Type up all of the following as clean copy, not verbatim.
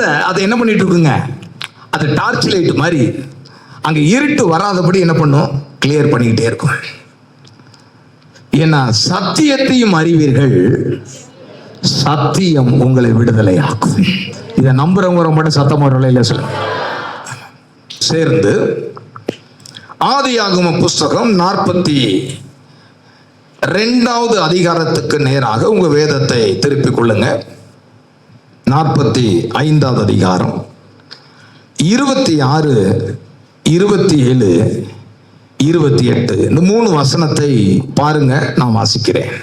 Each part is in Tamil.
காலத்தை அதை என்ன பண்ணிட்டு இருக்குங்க, அது டார்ச் லைட் மாதிரி அங்க இருட்டு வராதபடி என்ன பண்ணும், கிளியர் பண்ணிக்கிட்டே இருக்கும். ஏன்னா சத்தியத்தையும் அறிவீர்கள், சத்தியம் உங்களை விடுதலை ஆக்கும். இதை நம்புறவங்க மட்டும் சத்தமா இல்லை சொல்லுங்க. சேர்ந்து ஆதியாகம புஸ்தகம் 42வது அதிகாரத்துக்கு நேராக உங்க வேதத்தை திருப்பிக் கொள்ளுங்க. 45வது அதிகாரம் 26, 27, 28 இந்த 3 வசனத்தை பாருங்க. நான் வாசிக்கிறேன்.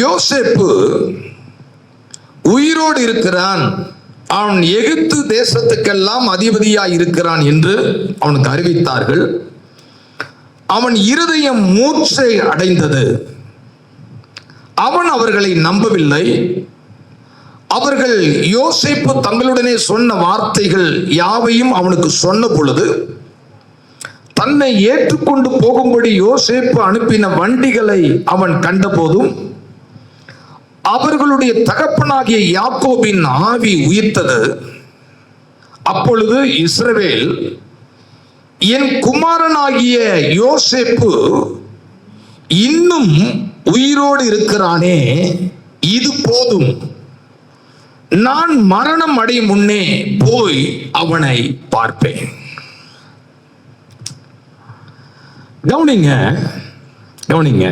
யோசேப்பு உயிரோடு இருக்கிறான், அவன் எகிப்து தேசத்துக்கெல்லாம் அதிபதியாய் இருக்கிறான் என்று அவனுக்கு அறிவித்தார்கள். அவன் இருதயம் மூர்ச்சை அடைந்தது, அவன் அவர்களை நம்பவில்லை. அவர்கள் யோசேப்பு தங்களுடனே சொன்ன வார்த்தைகள் யாவையும் அவனுக்கு சொன்ன பொழுது தன்னை ஏற்றுக்கொண்டு போகும்படி யோசேப்பு அனுப்பின வண்டிகளை அவன் கண்டபோதும் அவர்களுடைய தகப்பனாகிய யாக்கோபின் ஆவி உயிர்த்தது. அப்பொழுது இஸ்ரவேல், என் குமாரனாகிய யோசேப்பு இன்னும் உயிரோடு இருக்கிறானே, இது போதும், நான் மரணம் அடையும் முன்னே போய் அவனை பார்ப்பேன். கவனிங்க கவனிங்க,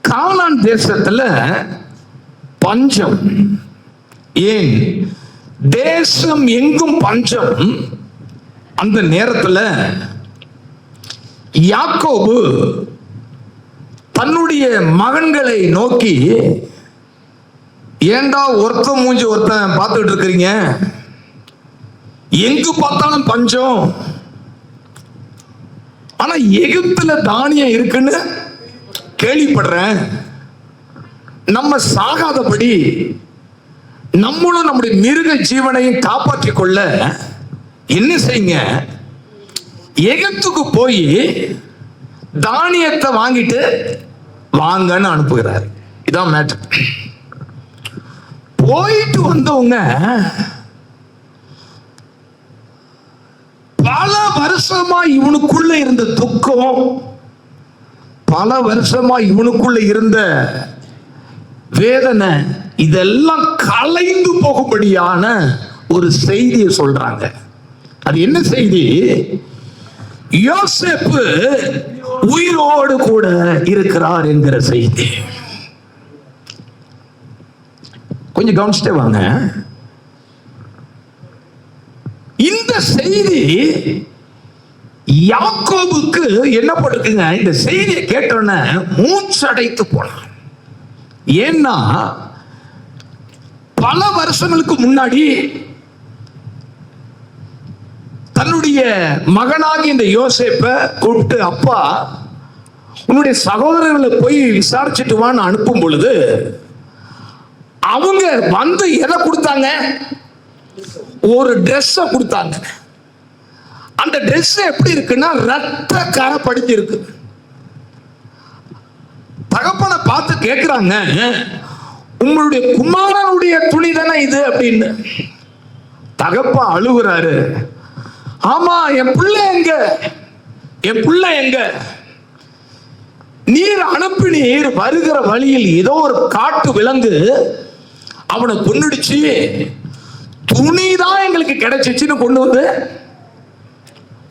கானான் தேசத்துல பஞ்சம், ஏன் தேசம் எங்கும் பஞ்சம். அந்த நேரத்துல யாக்கோபு தன்னுடைய மகன்களை நோக்கி, ஏண்டா ஒருத்தன் மூஞ்சி ஒருத்தன் பார்த்துட்டு இருக்கிறீங்க, எங்கு பார்த்தாலும் பஞ்சம், ஆனா எகிப்துல தானியம் இருக்குன்னு கேள்விப்படுறேன். நம்ம சாகாதபடி நம்மளும் நம்முடைய மிருக ஜீவனையும் காப்பாற்றிக் கொள்ள என்ன செய்யுங்க, எகிப்துக்கு போய் தானியத்தை வாங்கிட்டு வாங்கன்னு அனுப்புகிறார். இதான் மேட்டர். போயிட்டு வந்தவங்க பல வருஷமா இவனுக்குள்ள இருந்த துக்கம், பல வருஷமா இவனுக்குள்ள இருந்த வேதனை, இதெல்லாம் கலைந்து போகும்படியான ஒரு செய்தியை சொல்றாங்க. அது என்ன செய்தி? யோசேப்பு உயிரோடு கூட இருக்கிறார் என்கிற செய்தி. கொஞ்சம் கவனிச்சுட்டே வாங்க. இந்த செய்தி யாக்கோபுக்கு என்ன பண்ணுங்க, இந்த செய்தியை கேட்டோன்னே மூச்சடைத்து போனான். ஏன்னா பல வருஷங்களுக்கு முன்னாடி தன்னுடைய மகனாகி இந்த யோசேப்பை கூப்பிட்டு, அப்பா உன்னுடைய சகோதரர்களை போய் விசாரிச்சுட்டு வான்னு அனுப்பும் பொழுது அவங்க வந்து எதை கொடுத்தாங்க, ஒரு ட்ரெஸ் கொடுத்தாங்க. அந்த ட்ரெஸ் எப்படி இருக்குன்னா ரத்த கரை படித்து இருக்கு. தகப்பனை பார்த்து கேட்கிறாங்க, உங்களுடைய குமாரனுடைய துணி தானே இது அப்படின்னு. தகப்பா அழுகுறாரு, ஆமா என் பிள்ளை எங்க, என் பிள்ளை எங்க, நீர் அனுப்பினீர், வருகிற வழியில் ஏதோ ஒரு காட்டு விலங்கு அவனை கொன்னுடுச்சு, துணிதான் எங்களுக்கு கிடைச்சிச்சுன்னு கொண்டு வந்து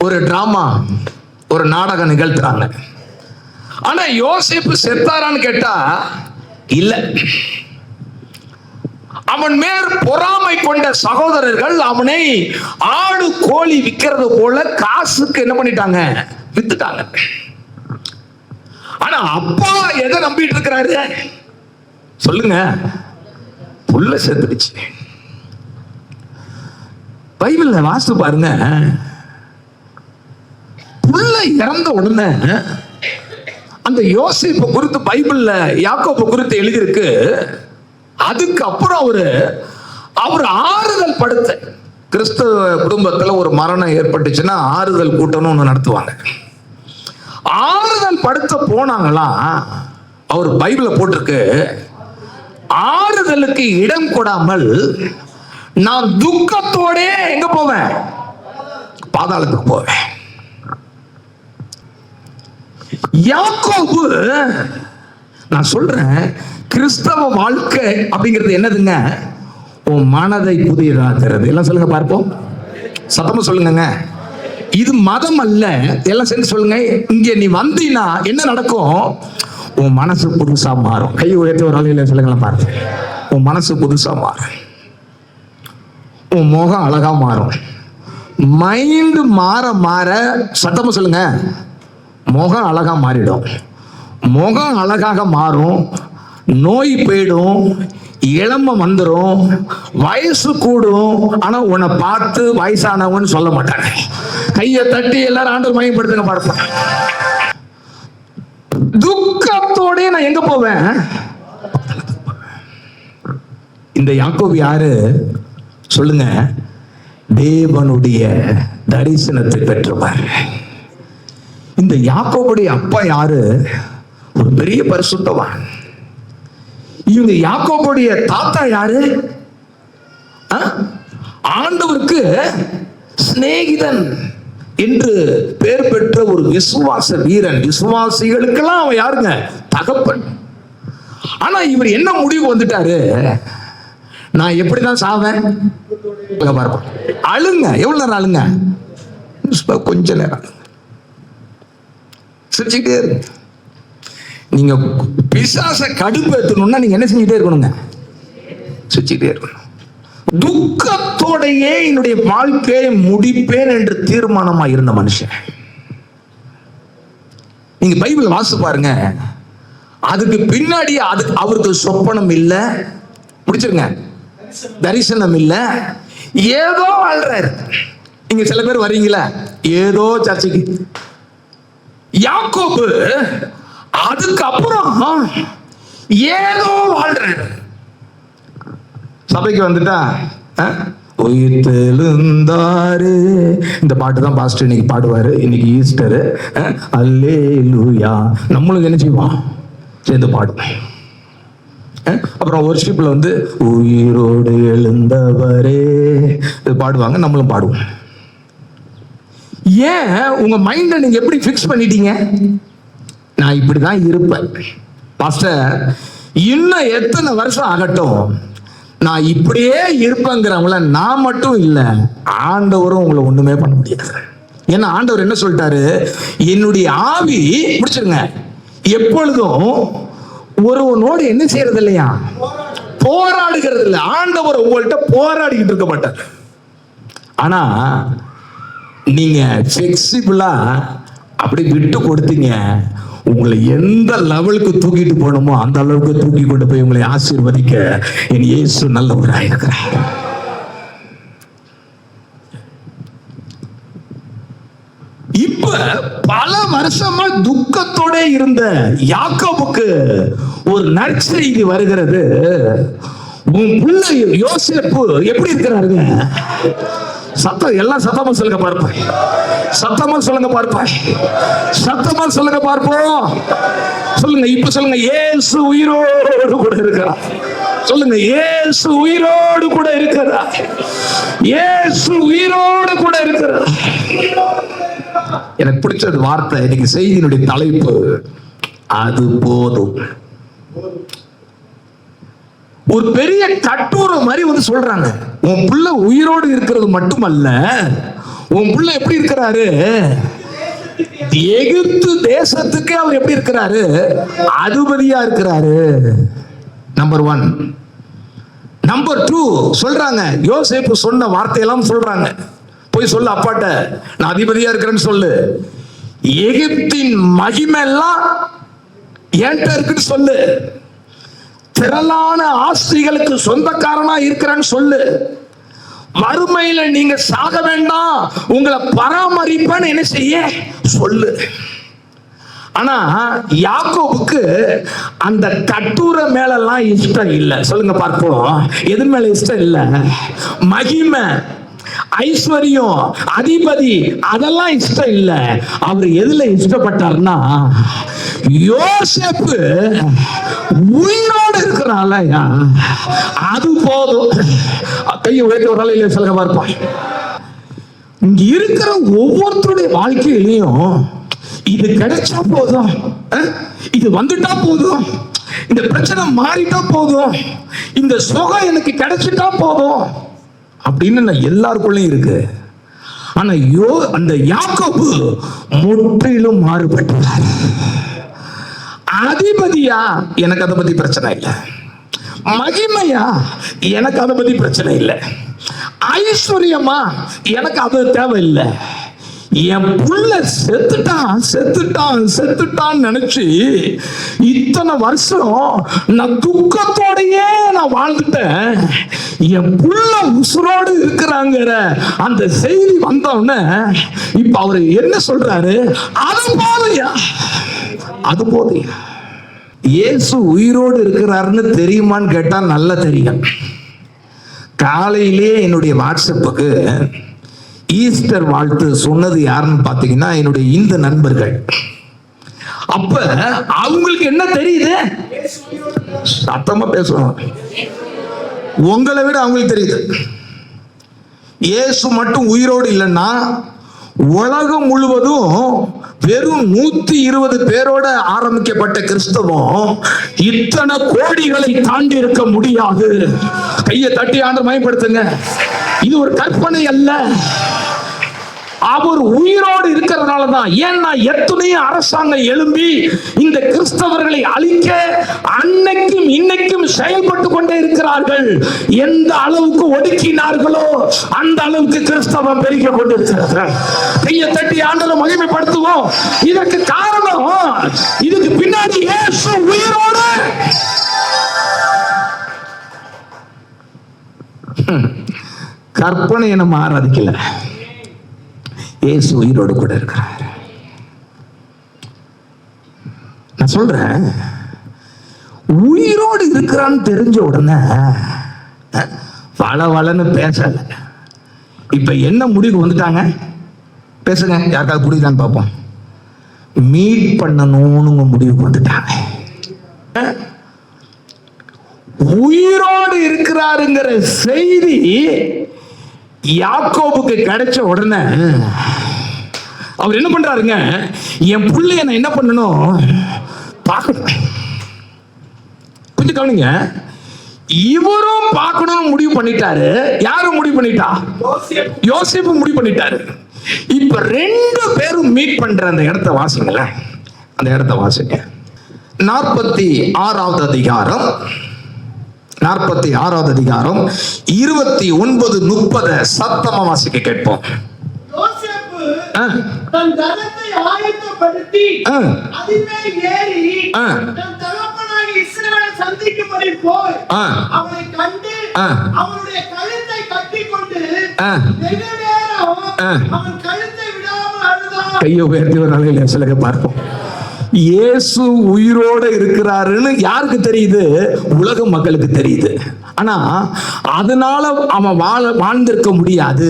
ஒரு டிராமா, ஒரு நாடகம் நிகழ்த்துறாங்க. ஆனா யோசேப்பு செத்தாரான்னு கேட்டா இல்ல. அவன் மேல் பொறாமை கொண்ட சகோதரர்கள் அவனை ஆடு கோழி விற்கிறது போல காசுக்கு என்ன பண்ணிட்டாங்க, வித்துட்டாங்க. ஆனா அப்பா எதை நம்பிட்டு இருக்கிறாரு சொல்லுங்க, புள்ள செத்துடுச்சு. பைபிள்ல வாசித்து பாருங்க, புள்ள இறந்த உடனே அந்த யோசேப்பு குறித்து பைபிள்ல யாக்கோபு குறித்து எழுதியிருக்கு. அதுக்கு அப்புறம் அவர் ஆறுதல் படுத்த, கிறிஸ்தவ குடும்பத்துல ஒரு மரணம் ஏற்பட்டுச்சுன்னா ஆறுதல் கூட்டம்னு ஒண்ணு நடத்துவாங்க. ஆறுதல் படுத்த போனாங்களாம். அவர் பைபிள போட்டிருக்கு, ஆறுதலுக்கு இடம் கொடாமல் நான் துக்கத்தோட எங்க போவேன்? பாதாளத்துக்கு போவேன். யாக்கோபு, நான் சொல்றேன், கிறிஸ்தவ வாழ்க்கை அப்படிங்கிறது என்னதுங்க? உன் மனதை புதியதாக்குறது. எல்லாம் சொல்லுங்க பார்ப்போம், சத்தமா சொல்லுங்க. இது மதம் அல்ல. எல்லாம் சேர்ந்து சொல்லுங்க. இங்க நீ வந்தீனா என்ன நடக்கும்? உன் மனசு புதுசா மாறும். கை உயர்த்தி ஒரு ஆளுகளை சொல்லுங்களேன் பாருங்க. உன் மனசு புதுசா மாறும், உன் முகம் அழகா மாறும். மைண்ட் மாற மாற, சத்தமா சொல்லுங்க, முகம் அழகா மாறிடும். முகம் அழகாக மாறும், நோய் போயிடும், இளம வந்துடும், வயசு கூடும். ஆனா உன்னை பார்த்து வயசானவன்னு சொல்ல மாட்டாங்க. கையை தட்டி எல்லாரும் ஆண்டவர் மகிமைப்படுத்துங்க பார்ப்போம். துக்கத்தோட நான் எங்க போவேன்? இந்த யாக்கோபு யாரு சொல்லுங்க? தேவனுடைய தரிசனத்தை பெற்றவர். இந்த யாக்கோபுடைய அப்பா யாரு? ஒரு பெரிய பரிசுத்தவான். இவங்க யாக்கோபுடைய தாத்தா யாரு? ஆண்டவருக்கு சிநேகிதன் என்று பெயர் பெற்ற ஒரு விசுவாச வீரன். விசுவாசிகளுக்கெல்லாம் அவன் யாருங்க? தகப்பன். ஆனா இவர் என்ன முடிவு வந்துட்டாரு? நான் எப்படிதான் சாவேன்? அழுங்க. எவ்வளவு நேரம் அழுங்க? கொஞ்ச நேரம் சிரிச்சுக்கிட்டே இருங்க. நீங்க பிசாச கடுப்பேற்றணும்னா நீங்க என்ன செஞ்சுட்டே இருக்கணுங்க? சிரிச்சுக்கிட்டே இருக்கணும். துக்கத்தோடையே என்னுடைய வாழ்க்கையை முடிப்பேன் என்று தீர்மானமா இருந்த மனுஷன். நீங்க பைபிள் வாசிச்சு பாருங்க. அதுக்கு பின்னாடி அவருக்கு சொப்பனம் இல்ல, முடிச்சிருங்க, தரிசனம் இல்ல, ஏதோ வாழ்றாரு. நீங்க சில பேர் வர்றீங்களா ஏதோ சர்ச்சைக்கு. யாக்கோபு அதுக்கப்புறம் ஏதோ வாழ்றாரு. சபைக்கு வந்துட்டா உயிர்த்தெழுந்தாரு. இந்த பாட்டு தான் பாஸ்டர் இன்னைக்கு பாடுவாரு. இன்னைக்கு ஈஸ்டர். அல்லேலூயா. நம்மளும் என்ன செய்வோம்? சேர்ந்து பாடுவோம். அப்புறம் வொர்ஷிப்ல வந்து உயிரோடு எழுந்தவரே பாடுவாங்க, நம்மளும் பாடுவோம். ஏன் உங்க மைண்ட நீங்க எப்படி பிக்ஸ் பண்ணிட்டீங்க? நான் இப்படிதான் இருப்பேன் பாஸ்டர், இன்னும் எத்தனை வருஷம் ஆகட்டும், நான் இப்படியே இருப்பேங்கிறவங்கள நான் மட்டும் இல்ல, ஆண்டவரும் உங்களை ஒண்ணுமே பண்ண முடியாது. ஏன்னா ஆண்டவர் என்ன சொல்லிட்டாரு? என்னுடைய ஆவி, முடிச்சிருங்க, எப்பொழுதும் ஒருவனோடு என்ன செய்யறது இல்லையா? போராடுகிறது இல்லை. ஆண்டவர் உங்கள்கிட்ட போராடிக்கிட்டு இருக்க மாட்டார். ஆனா நீங்க ஃபிளெக்சிபிளா அப்படி விட்டு கொடுத்தீங்க, உங்களை எந்த லெவலுக்கு தூக்கிட்டு போகணுமோ அந்த அளவுக்கு தூக்கி கொண்டு போய் உங்களை ஆசீர்வதிக்க என் இயேசு நல்லவராக இருக்கிறார். இப்ப பல வருஷமா துக்கத்தோட இருந்த யாக்கோபுக்கு ஒரு நற்செய்தி வருகிறது. உன் பிள்ளை யோசேப்பு எப்படி இருக்கிறாருங்க? சத்தம், எல்லாம் சத்தமா சொல்லுங்க பார்ப்போம். சத்தமா சொல்லுங்க பார்ப்போம். சத்தமா சொல்லுங்க பார்ப்போம். சொல்லுங்க, இப்ப சொல்லுங்க, இயேசு உயிரோடு கூட இருக்கிறார். சொல்லுங்க, இயேசு உயிரோடு கூட இருக்கிறார். இயேசு உயிரோடு கூட இருக்கிறார். எனக்கு பிடிச்சது வார்த்தை, இன்னைக்கு செய்தியினுடைய தலைப்பு அது போதும். ஒரு பெரிய கட்டுரை மாதிரி வந்து சொல்றாங்க, உன் பிள்ளை உயிரோடு இருக்கிறது மட்டுமல்ல, உன் பிள்ளை எப்படி இருக்கிறாரு? எகிப்து தேசத்துக்கே அவர் எப்படி இருக்கிறாரு? அதிபதியா இருக்கிறாரு. நம்பர் 1. நம்பர் 2 சொல்றாங்க, யோசேப்பு சொன்ன வார்த்தையெல்லாம் சொல்றாங்க, போய் சொல்லு அப்பாட்ட, நான் அதிபதியா இருக்கிறேன்னு சொல்லு. எகிப்தின் மகிமை எல்லாம் என்கிட்ட இருக்குன்னு சொல்லு. திரளான ஆஸ்திகளுக்கு சொந்தக்காரனா இருக்கிறேன்னு சொல்லு. வறுமையில நீங்க சாக வேண்டாம், உங்களை பராமரிப்பேன்னு என்ன செய்ய சொல்லு. ஆனா யாக்கோபுக்கு அந்த கட்டுரை மேலெல்லாம் இஷ்டம் இல்லை. சொல்லுங்க பார்ப்போம், எது மேல இஷ்டம் இல்லை? மகிமை, ஐஸ்வர்யம், அதிபதி, அதெல்லாம் இஷ்டம் இல்லை. அவர் எதுல இஷ்டப்பட்டார்னா, யோசேப்பு உயிரோடு இருக்கிறான்லையா, அது போதும். கையை உயர்த்தி ஒரு நாள் சொல்ல பார்ப்பான். இங்க இருக்கிற ஒவ்வொருத்தருடைய வாழ்க்கையிலையும் இது கிடைச்சா போதும், இது வந்துட்டா போதும், இந்த பிரச்சனை மாறிட்டா போதும், இந்த சுகம் எனக்கு கிடைச்சிட்டா போதும் அப்படின்னு எல்லாருக்குள்ளயும் இருக்கு. ஆனா அந்த யாக்கோபு முற்றிலும் மாறுபட்டார். அதிபதியா எனக்கு அதை பத்தி பிரச்சனை இல்லை, மகிமையா எனக்கு அதை பத்தி பிரச்சனை இல்லை, ஐஸ்வர்யமா எனக்கு அது தேவையில்லை, என் புள்ள செத்துட்டான் செத்துட்டான் செத்துட்டான்னு நினைச்சு இத்தனை வருஷம் நான் துக்கத்தோடையே நான் வாழ்ந்துட்டேன். என் புள்ள உசுரோடு இருக்கிறாங்கிற அந்த செய்தி வந்தோடனே இப்ப அவரு என்ன சொல்றாரு, அது போதையா, அது போதையா. இயேசு உயிரோடு இருக்கிறாருன்னு தெரியுமான்னு கேட்டா நல்லா தெரியும். காலையிலே என்னுடைய வாட்ஸ்அப்புக்கு ஈஸ்டர் வாழ்த்து சொன்னது யாருன்னு பாத்தீங்கன்னா என்னுடைய இந்த நண்பர்கள். அப்ப அவங்களுக்கு என்ன தெரியுது, சத்தமா பேசணும், உங்களை விட அவங்களுக்கு தெரியுது. இயேசு மட்டும் உயிரோடு இல்லைன்னா உலகம் முழுவதும் வெறும் 120 பேரோட ஆரம்பிக்கப்பட்ட கிறிஸ்தவம் இத்தனை கோடிகளை தாண்டி இருக்க முடியாது. கையை தட்டி ஆண்டு மயப்படுத்துங்க. இது ஒரு கற்பனை அல்ல, அவர் உயிரோடு இருக்கிறதுனால தான். ஏன்னா எத்தனையோ அரசாங்கம் எழும்பி இந்த கிறிஸ்தவர்களை அழிக்க அன்னைக்கும் இன்னைக்கும் செயல்பட்டு கொண்டே இருக்கிறார்கள். எந்த அளவுக்கு ஒடுக்கினார்களோ அந்த அளவுக்கு கிறிஸ்தவம் பெருகிக் கொண்டிருக்கிறது. கையை தட்டி ஆண்டவரை மகிமைப்படுத்துவோம். இதற்கு காரணம், இதுக்கு பின்னாடி இயேசு உயிரோடு. கற்பனையை நம்ம ஆராதிக்கல, இயேசு உயிரோடு கூட இருக்கிறார். நான் சொல்றேன், உயிரோடு இருக்கிறான்னு தெரிஞ்ச உடனே வளன்னு பேசல. இப்ப என்ன முடிவுக்கு வந்துட்டாங்க, பேசுங்க, யாருக்காவது புரியுதான்னு பார்ப்போம். மீட் பண்ணணும்னு முடிவுக்கு வந்துட்டாங்க. உயிரோடு இருக்கிறாருங்கிற செய்தி யாக்கோபுக்கு கிடைச்ச உடனே அவர் என்ன பண்றாருங்க, என் பிள்ளைய நான் என்ன பண்ணணும் பார்க்கணும். கொஞ்சம் கவனிங்க, இவரும் பார்க்கணும் முடிவு பண்ணிட்டாரு. யாரும் முடிவு பண்ணிட்டா, யோசேப்பு முடிவு பண்ணிட்டாரு. இப்ப 2 பேரும் மீட் பண்ற அந்த இடத்தை வாசிங்களேன். அந்த இடத்தை வாசிங்க. 46வது அதிகாரம் 46வது அதிகாரம் 29, 30 சத்தமா வாசிக்க கேட்போம். யோசேப்பு தன் ரதத்தை ஆயத்தப்படுத்தி அதின்மேல் ஏறி தன் தகப்பனாகிய இஸ்ரவேலை சந்திக்கும்படி போய் அவனை கண்டு அவனுடைய கழுத்தை கட்டிக்கொண்டு வெகு நேரம் அவன் கழுத்தை விடாமல் அழுதான். கையை உயர்த்தி ஒரு நாளையில சிலக பார்ப்போம். இயேசு உயிரோட இருக்கிறாருன்னு யாருக்கு தெரியுது, உலக மக்களுக்கு தெரியுது. ஆனா அதனால அவன் வாழ்ந்திருக்க முடியாது.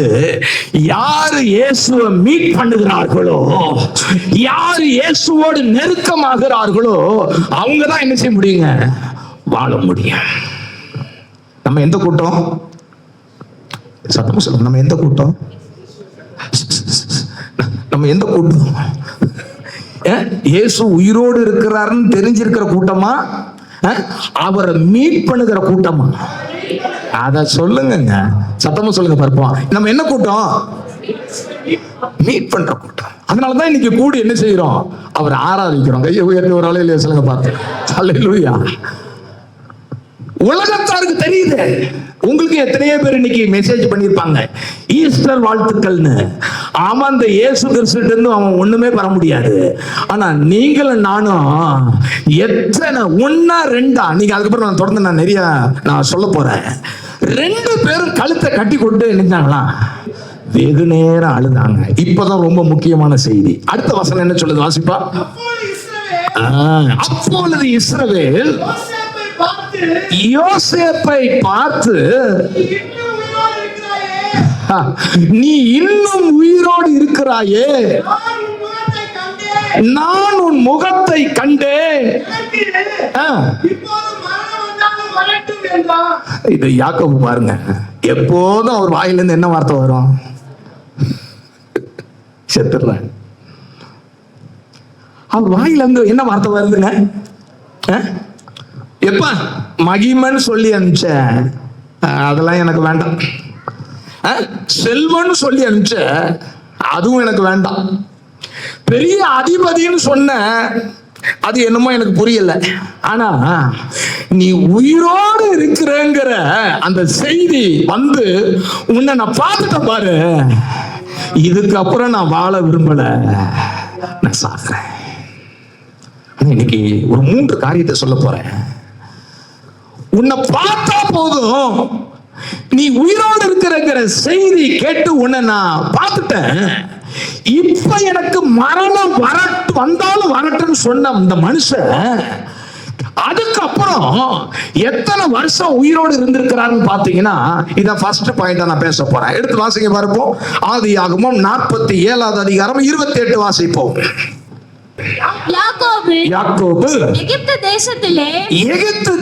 யாரு இயேசுவை மீட் பண்ணுகிறார்களோ, யாரு இயேசுவோடு நெருக்கமாகிறார்களோ அவங்க தான் என்ன செய்ய முடியுங்க, வாழ முடியும். நம்ம எந்த கூட்டம், சத்தமா சொல்லுங்க, நம்ம எந்த கூட்டம், நம்ம எந்த கூட்டம்? இயேசு உயிரோடு இருக்கிறாருன்னு தெரிஞ்சிருக்கிற கூட்டமா, அவரை மீட் பண்ணுகிற கூட்டமா? அத சொல்லுங்க, சத்தமா சொல்லுங்க பார்ப்போம். நம்ம என்ன கூட்டம், மீட் பண்ற கூட்டம். அதனாலதான் இன்னைக்கு கூடி என்ன செய்யறோம், அவரை ஆராதிக்கிறோம். கையை உயர்த்தி ஒரு அலையில சொல்லுங்க பார்த்து. அல்லேலூயா. உலகத்தாருக்கு தெரியுது. உங்களுக்கு எத்தனையோ பேர் இன்னைக்கு மெசேஜ் பண்ணிருப்பாங்க, ஈஸ்டர் வாழ்த்துக்கள்னு. ஆமா, அந்த இயேசு கிறிஸ்துட்ட இருந்து அவன் ஒண்ணுமே பெற முடியாது. ஆனா நீங்களும் நானும் எத்தனை 1 2 நீங்க அதுக்கப்புறம் நான் தொடர்ந்து நான் நிறைய சொல்ல போறேன். 2 பேரும் கழுத்தை கட்டி கொண்டு நின்றாங்களா, வெகு நேரம் அழுதாங்க. இப்பதான் ரொம்ப முக்கியமான செய்தி. அடுத்த வசனம் என்ன சொல்லுது, வாசிப்பா. அப்பொழுது இஸ்ரவேல் யோசேப்பை பார்த்து, நீ இன்னும் உயிரோடு இருக்கிறாயே, நான் உன் முகத்தை கண்டேன். எனக்கு ஆ, இப்போது மரணம் வந்தாலும் வரட்டும் என்றான். இது யாக்கோபு பாருங்க, எப்போதும் அவர் வாயிலிருந்து என்ன வார்த்தை வரும்? செத்துடுறேன். அவர் வாயிலிருந்து என்ன வார்த்தை வருதுங்க? எப்ப மகிமன்னு சொல்லி அனுப்பிச்ச, அதெல்லாம் எனக்கு வேண்டாம். செல்வன்னு சொல்லி அனுப்பிச்ச, அதுவும் எனக்கு வேண்டாம். பெரிய அதிபதின்னு சொன்ன, அது என்னமோ எனக்கு புரியல. ஆனா நீ உயிரோடு இருக்கிறங்கிற அந்த செய்தி வந்து உன்னை நான் பார்த்துட்டேன் பாரு, இதுக்கப்புறம் நான் வாழ விரும்பல, நான் சாகுறேன். இன்னைக்கு ஒரு 3 காரியத்தை சொல்ல போறேன். உன்னை பார்த்தா போதும், நீ உயிரோடு இருக்கிறங்கிற செய்தி கேட்டு உன்னை நான் பார்த்துட்டேன். இப்ப எனக்கு மரணம் வந்தாலும் வரட்டும்னு சொன்ன இந்த மனுஷன் அதுக்கப்புறம் எத்தனை வருஷம் உயிரோடு இருந்திருக்கிறாருன்னு பாத்தீங்கன்னா, இதான் ஃபர்ஸ்ட் பாயிண்டா நான் பேச போறேன். எடுத்து வாசிங்க பார்ப்போம். ஆதியாகமம் 47வது அதிகாரம் 28 வாசிப்போம். யாக்கோபு எகிப்து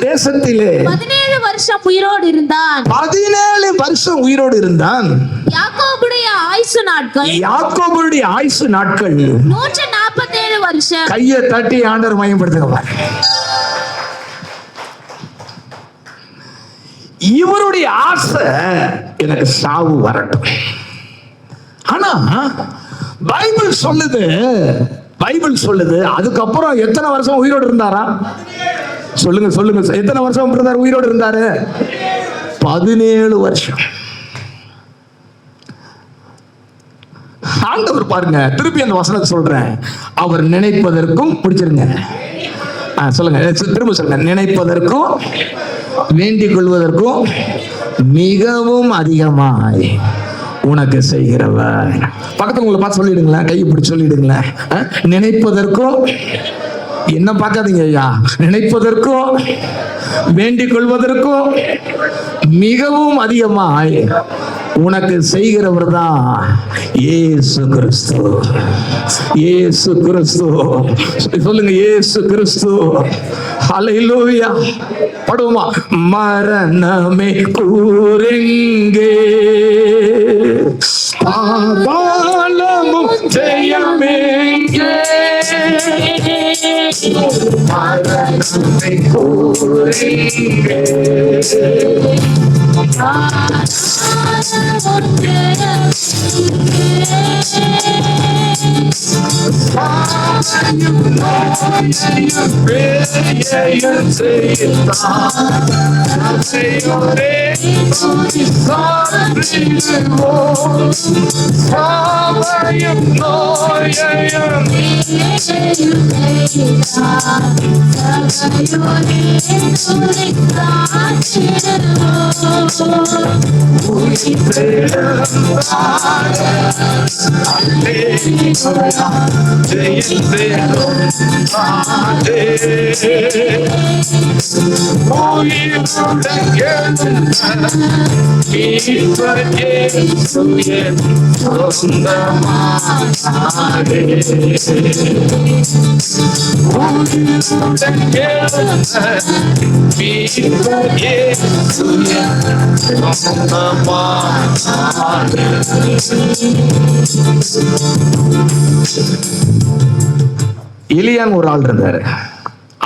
தேசத்திலே 17 வருஷம் உயிரோடு இருந்தான். 17 வருஷம் உயிரோடு இருந்தான். யாக்கோபுடைய ஆயுசு நாட்கள் 147 வருஷம். கையை தட்டி ஆண்டவர் மையப்படுத்துங்க. இவருடைய ஆசை எனக்கு சாவு வரட்டும். ஆனா பைபிள் சொல்லுது அதுக்கப்புறம் எத்தனை வருஷம் உயிரோடு இருந்தாரா? சொல்லுங்க. எத்தனை வருஷம் இருந்தார் உயிரோடு இருந்தாரு? 17 வருஷம். ஆண்டவர் பாருங்க, திருப்பி அந்த வசனத்தை சொல்றேன். அவர் நினைப்பதற்கும், பிடிச்சிருங்க, சொல்லுங்க, திரும்ப சொல்லுங்க. நினைப்பதற்கும் வேண்டிக் கொள்வதற்கும் மிகவும் அதிகமாய் உனக்கு செய்கிறவர். பக்கத்துல உங்களை பார்த்து சொல்லிடுங்களேன், கையை பிடிச்சி சொல்லிடுங்களேன். நினைப்பதற்கும், என்ன பார்க்காதீங்க ஐயா, நினைப்பதற்கும் வேண்டிக் கொள்வதற்கும் மிகவும் அதிகமாய் உனக்கு செய்கிறவர் தான் இயேசு கிறிஸ்து. சொல்லுங்க, இயேசு கிறிஸ்து. ஹல்லேலூயா. படுவோமா? மரணமே கூரெங்கே, பாதாளமும் ஜெயமெங்கே, மரணமே கூரெங்கே, எலியான் ஒரு ஆள் இருந்தாரு.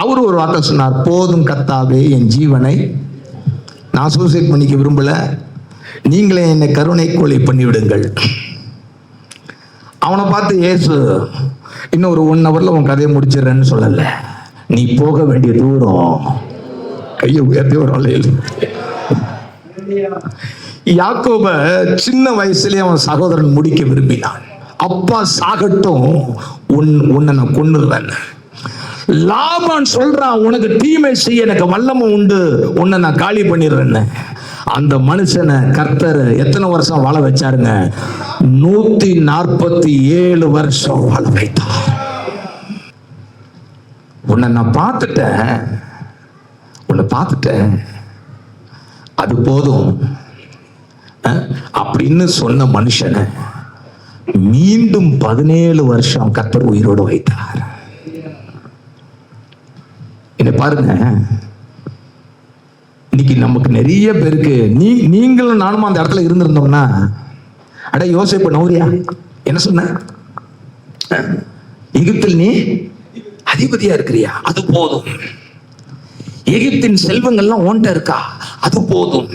அவரு ஒரு வார்த்தை சொன்னார், போதும் கர்த்தாவே, என் ஜீவனை நான் சூசைட் பண்ணிக்க விரும்பல, நீங்களே என்னை கருணை கொலை பண்ணிவிடுங்கள். அவனை பார்த்து இயேசு இன்னும் ஒரு 1 ஹவர்ல உன் கதையை முடிச்சிடறேன்னு சொல்லல, நீ போக வேண்டிய தூரம். கையை உயர்த்தி ஒரு யாக்கோப சின்ன வயசுலயே அவன் சகோதரன் முடிக்க விரும்பினான். அப்பா சாகட்டும், உன்னை நான் கொன்னுடுவேன். லாபான் சொல்றான், உனக்கு தீமை செய்ய எனக்கு வல்லமை உண்டு, உன்னை நான் காலி பண்ணிடுறேன்னு. அந்த மனுஷனை கர்த்தர் எத்தனை வருஷம் வாழ வச்சாருங்க? 147 வருஷம் வாழ வைத்தார். உன்னை நான் பார்த்துட்டேன், அது போதும் அப்படின்னு சொன்ன மனுஷனை மீண்டும் 17 வருஷம் கர்த்தர் உயிரோடு வைத்தார். இதை பாருங்க, இன்னைக்கு நமக்கு நிறைய பேருக்கு நீங்களும் நானும் அந்த இடத்துல இருந்திருந்தோம்னா, அட யோசேப்பு நௌரியா என்ன சொன்ன, எகிப்தில் நீ அதிபதியா இருக்கிறியா, அது போதும். எகிப்தின் செல்வங்கள்லாம் ஓண்ட இருக்கா, அது போதும்.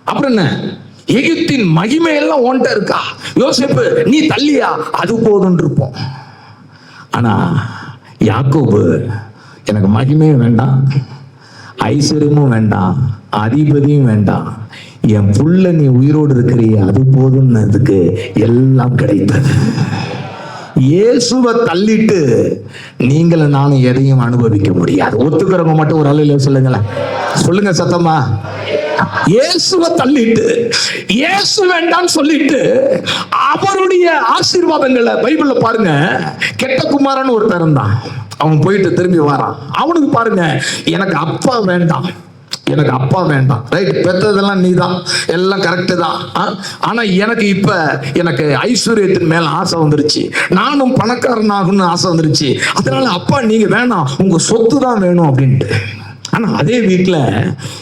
அப்புறம் என்ன, எகிப்தின் மகிமை எல்லாம் ஓண்ட இருக்கா, யோசேப்பு நீ தள்ளியா, அது போதும் இருப்போம். ஆனா யாக்கோபு, எனக்கு மகிமையும் வேண்டாம், ஐஸ்வர்யமும் வேண்டாம், அதிபதியும் வேண்டாம், என் புள்ள நீ உயிரோடு இருக்கிறிய அது போதும்னதுக்கு எல்லாம் கிடைத்தது. இயேசுவை தள்ளிட்டு நீங்களும் நானும் எதையும் அனுபவிக்க முடியாது. ஒத்துக்கிறவங்க மட்டும் ஒரு அலையில சொல்லுங்களேன், சொல்லுங்க சத்தமா. இயேசுவை தள்ளிட்டு, இயேசு வேண்டாம்னு சொல்லிட்டு அவருடைய ஆசீர்வாதங்களை பைபிள்ல பாருங்க. கெட்ட குமாரன் ஒருத்தர் இருந்தான், அவன் போயிட்டு திரும்பி வரான். அவனுக்கு பாருங்க, எனக்கு அப்பா வேண்டாம், எனக்கு அப்பா வேண்டாம். ரைட், பெற்றதெல்லாம் நீதான், எல்லாம் கரெக்டு தான். ஆனா எனக்கு ஐஸ்வர்யத்தின் மேல ஆசை வந்துருச்சு, நானும் பணக்காரன் ஆகணும்னு ஆசை வந்துருச்சு, அதனால அப்பா நீங்க வேணாம், உங்க சொத்து தான் வேணும் அப்படின்ட்டு. ஆனா அதே வீட்டுல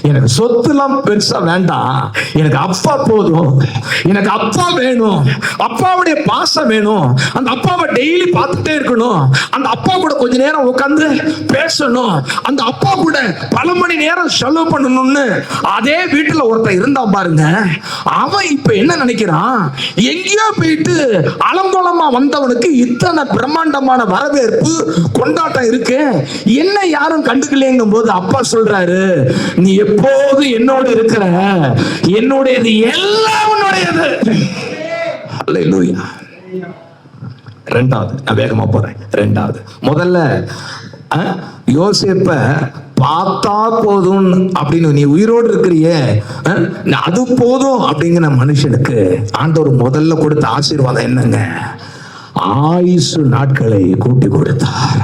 எனக்கு சொத்துலாம் பெருசா வேண்டாம், எனக்கு அப்பா போதும், எனக்கு அப்பா வேணும், அப்பாவுடைய பாசம் வேணும், அந்த அப்பாவை டெய்லி பார்த்துட்டே இருக்கணும், அந்த அப்பா கூட கொஞ்ச நேரம் உட்காந்து பேசணும், அந்த அப்பா கூட பல மணி நேரம் செலவு பண்ணணும்னு அதே வீட்டுல ஒருத்தன் இருந்தான் பாருங்க. அவன் இப்ப என்ன நினைக்கிறான், எங்கேயோ போயிட்டு அலங்கோலமா வந்தவனுக்கு இத்தனை பிரம்மாண்டமான வரவேற்பு கொண்டாட்டம் இருக்கு, என்ன யாரும் கண்டுக்கலைங்கும் போது அப்பா சொல்றாரு, நீ எப்போது என்னோடு இருக்கிற, என்னுடையது எல்லாம் உன்னுடையது. அல்லேலூயா. ரெண்டாவது, நான் வேகமா போறேன். ரெண்டாவது, முதல்ல யோசேப்ப பார்த்தா போதும் அப்படின்னு, நீ உயிரோடு இருக்கிறியே அது போதும் அப்படிங்கிற மனுஷனுக்கு ஆண்டவர் முதல்ல கொடுத்த ஆசீர்வாதம் என்னங்க, ஆயுசு நாட்களை கூட்டி கொடுத்தார்.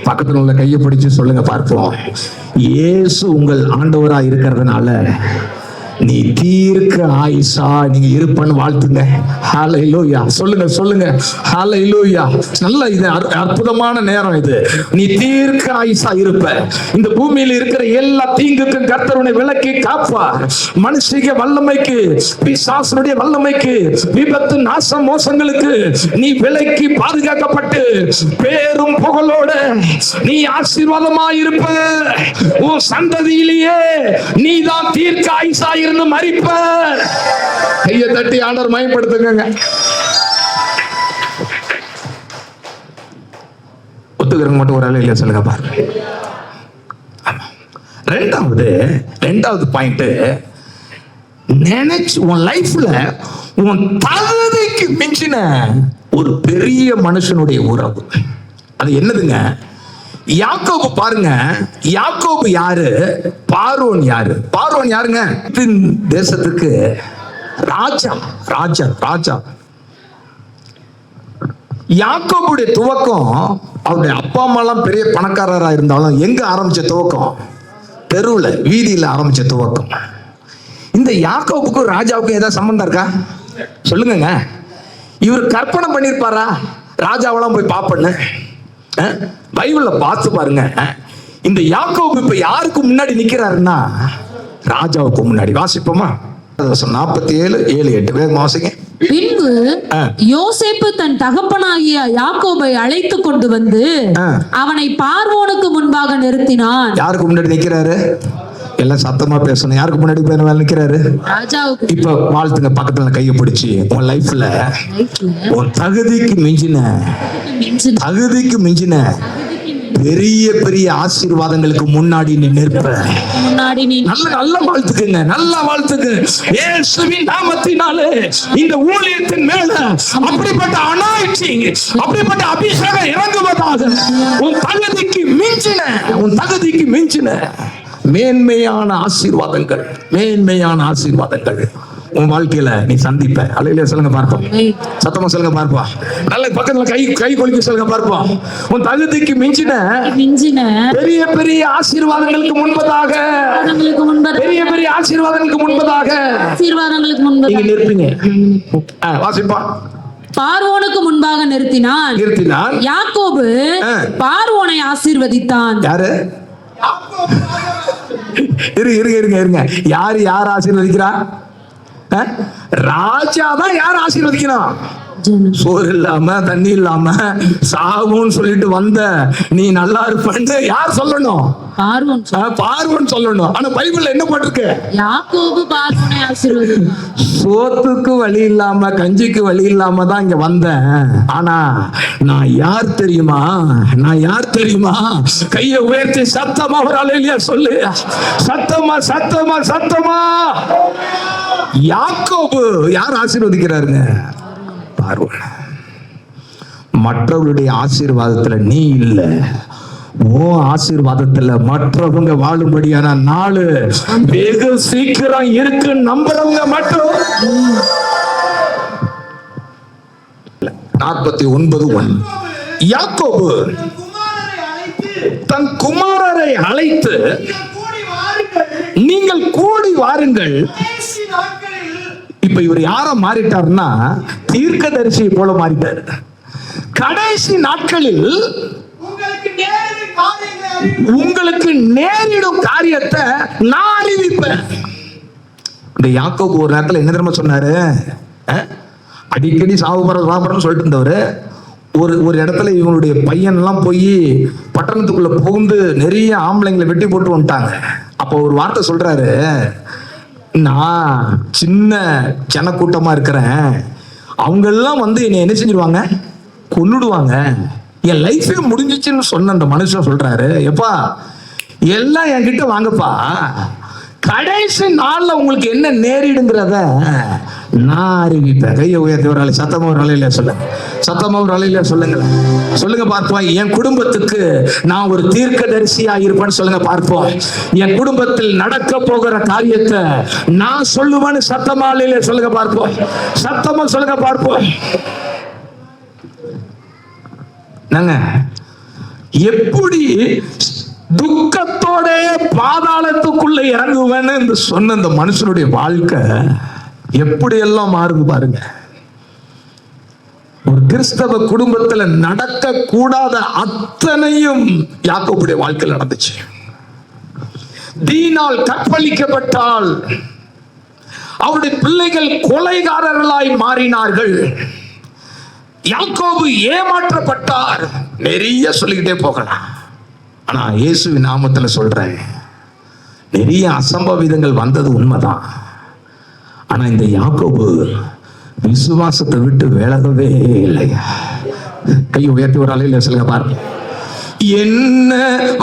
பக்கத்துல உள்ள கையை பிடிச்சு சொல்லுங்க பார்ப்போம், இயேசு உங்கள் ஆண்டவரா இருக்கிறதுனால நீ தீர்க்க ஆயுசா நீங்க இருப்பன்னு வாழ்த்துங்க. ஹல்லேலூயா. சொல்லுங்க சொல்லுங்க, ஹல்லேலூயா. நல்ல இது அற்புதமான நேரம் இது. நீ தீர்க்க ஆயுசா இருப்ப. இந்த பூமியில் இருக்கிற எல்லா தீங்குக்கும் கர்த்தர் உன்னை விலக்கி காப்பார். மனுஷிக வல்லமைக்கு, பிசாசுடைய வல்லமைக்கு, விபத்து நாச மோசங்களுக்கு நீ விலக்கி பாதுகாக்கப்பட்டு பேரும் புகழோட நீ ஆசீர்வாதமா இருப்ப. உன் சந்ததியிலேயே நீதான் தீர்க்க ஆயுசா இருந்து மரிப்ப. கையை தட்டி ஆண்டவர் மயப்படுத்துங்க. ஒத்துக்கிறவங்க மட்டும் ஒரு அலையில சொல்லுங்க பாருங்க. ரெண்டாவது பாயிண்ட், நினைச்சு உன் லைஃப்ல உன் தகுதிக்கு மிஞ்சின ஒரு பெரிய மனுஷனுடைய உறவு. அது என்னதுங்க? யாக்கோபு பாருங்க. யாக்கோபு யாரு? பார்வோன் யாரு? பார்வோன் யாருங்க? தேசத்துக்கு ராஜா. ராஜா ராஜா யாக்கோபுடைய துவக்கம், அவருடைய அப்பா அம்மா எல்லாம் பெரிய பணக்காரரா இருந்தாலும் எங்க ஆரம்பிச்ச துவக்கம்? தெருவுல, வீதியில ஆரம்பிச்ச துவக்கம். இந்த யாக்கோபுக்கும் ராஜாவுக்கும் ஏதாவது சம்பந்தம் இருக்கா? சொல்லுங்க. இவர் கற்பனை பண்ணிருப்பாரா ராஜாவெல்லாம் போய் பாப்பன்னு? பைபிள்ல பார்த்து பாருங்க. இந்த யாக்கோபு இப்ப யாருக்கு முன்னாடி நிக்கிறாருன்னா ராஜாவுக்கு முன்னாடி. வாசிப்போமா? 47:7-8 வேகமா வாசிங்க. பின்பு யோசேப்பு தன் தகப்பனாகிய யாக்கோபை அழைத்து கொண்டு வந்து அவனை பார்வோனுக்கு முன்பாக நிறுத்தினான். யாருக்கு முன்னாடி நிக்கிறாரு? எல்லாம் சத்தமா பேசணும். யாருக்கு முன்னாடி நிக்கிறாரு? ராஜாவுக்கு. இப்ப வாழ்த்துங்க, பக்கத்துல கையை பிடிச்சி உன் லைஃப்ல உன் தகுதிக்கு மிஞ்சின பெரிய பெரிய ஆசீர்வாதங்களுக்கு முன்னாடி நீ நிற்ப. நல்ல வாழ்த்துக்குங்க, நல்ல வாழ்த்துக்கு. இயேசுவின் நாமத்தினாலே இந்த ஊழியத்தின் மேல அப்படிப்பட்ட அனாயிட்டிங், அப்படிப்பட்ட அபிஷேகம் இறங்குவதாக. உன் தகுதிக்கு மிஞ்சின மேன்மையான ஆசீர்வாதங்கள் உன் வாழ்க்கையில நீ சந்திப்ப. அலையில சொல்லுங்க பார்ப்போம், சத்தமா சொல்லுங்க பார்ப்போம், நல்ல பக்கத்துல கை கொலிக்க சொல்லுங்க பார்ப்போம். உன் தகுதிக்கு மிஞ்சின பெரிய பெரிய ஆசீர்வாதங்களுக்கு முன்பதாக நீங்க நிற்பீங்க. வாசிப்பா பார்வோனுக்கு முன்பாக நிறுத்தினான். யாக்கோபு பார்வோனை ஆசீர்வதித்தான். யாரு? இருங்க யார் ஆசீர்வதிக்கிறா? ராஜா தான் யார் ஆசீர்வதிக்கணும்? சோறு இல்லாம தண்ணி இல்லாம சாகுன்னு சொல்லிட்டு வந்த நீ நல்லா இருப்பன்னு யார் சொல்லணும்? பார்வோன் சொல்லணும். ஆனா பைபிள்ல என்ன போட்டிருக்கு? யாக்கோபு பார்வோனை ஆசீர்வதித்தான். சோத்துக்கு வழி இல்லாம கஞ்சிக்கு வழி இல்லாம தான் இங்க வந்தேன். ஆனா நான் யார் தெரியுமா? கையை உயர்த்தி சத்தமா ஒரு அல்லேலூயா சொல்லு. சத்தமா யாக்கோபு யார் ஆசீர்வதிக்கிறாருங்க? பார்வோன். மற்றவருடைய ஆசீர்வாதத்துல நீ இல்ல, உன் ஆசீர்வாதத்துல மற்றவங்க வாழும்படியான நாள் வெகு சீக்கிரம் இருக்கு. நம்புறவங்க மட்டும் 49:1 யாக்கோபு தன் குமாரரை அழைத்து நீங்கள் கூடி வாருங்கள். இப்ப இவர் யார மாறிட்டார்னா தீர்க்கதரிசியை போல மாறிட்டார். கடைசி நாட்களில் உங்களுக்கு நேரிடும் காரியத்தை நான் அறிவிப்பேன். இந்த யாக்கோபு ஒரு நேரத்தில் என்ன தெரியுமா சொன்னாரு? அடிக்கடி சாவுபரம் சொல்லிட்டு இருந்தவர் ஒரு இடத்துல இவங்களுடைய பையன் எல்லாம் போய் பட்டணத்துக்குள்ள புகுந்து நிறைய ஆம்பளைங்களை வெட்டி போட்டு வந்துட்டாங்க. அப்போ ஒரு வார்த்தை சொல்றாரு, நான் சின்ன ஜனக்கூட்டமா இருக்கிறேன், அவங்க எல்லாம் வந்து என்னை என்ன செஞ்சிருவாங்க? கொன்னுடுவாங்க, என் லைஃபே முடிஞ்சிச்சுன்னு சொன்ன அந்த மனுஷன் சொல்றாரு, எப்பா எல்லாம் என்கிட்ட வாங்கப்பா, கடைசி நாள்ல உங்களுக்கு என்ன நேரிடுங்கிறத நான் அறிவிப்பேன். கையை உயர்த்தி ஒரு ஆளு சத்தமா ஒரு அலையில சொல்லுங்களேன். சொல்லுங்க பார்ப்போம். என் குடும்பத்துக்கு நான் ஒரு தீர்க்கதரிசியா இருப்பேன்னு சொல்லுங்க பார்ப்போம். என் குடும்பத்தில் நடக்க போகிற காரியத்தை நான் சொல்லுவேன்னு சத்தமா அலையில சொல்லுங்க பார்ப்போம். சத்தமா சொல்லுங்க பார்ப்போம். நாங்க எப்படி துக்கத்தோட பாதாளத்துக்குள்ள இறங்குவேன்னு சொன்ன இந்த மனுஷனுடைய வாழ்க்கை எப்படி எல்லாம் மாறுது பாருங்க. ஒரு கிறிஸ்தவ குடும்பத்துல நடக்க கூடாத அத்தனையும் யாக்கோபுடைய வாழ்க்கையில் நடந்துச்சு. தீனால் கற்பழிக்கப்பட்டால், அவருடைய பிள்ளைகள் கொலைகாரர்களாய் மாறினார்கள், யாக்கோபு ஏமாற்றப்பட்டார், நிறைய சொல்லிக்கிட்டே போகலாம். ஆனா இயேசுவின் நாமத்துல சொல்றேன், நிறைய அசம்பாவிதங்கள் வந்தது உண்மைதான். ஆனா இந்த யாக்கோபு விசுவாசத்தை விட்டு விலகவே இல்லை. கையை உயர்த்தி ஒரு அலையில சொல்லுங்க பாருங்க. என்ன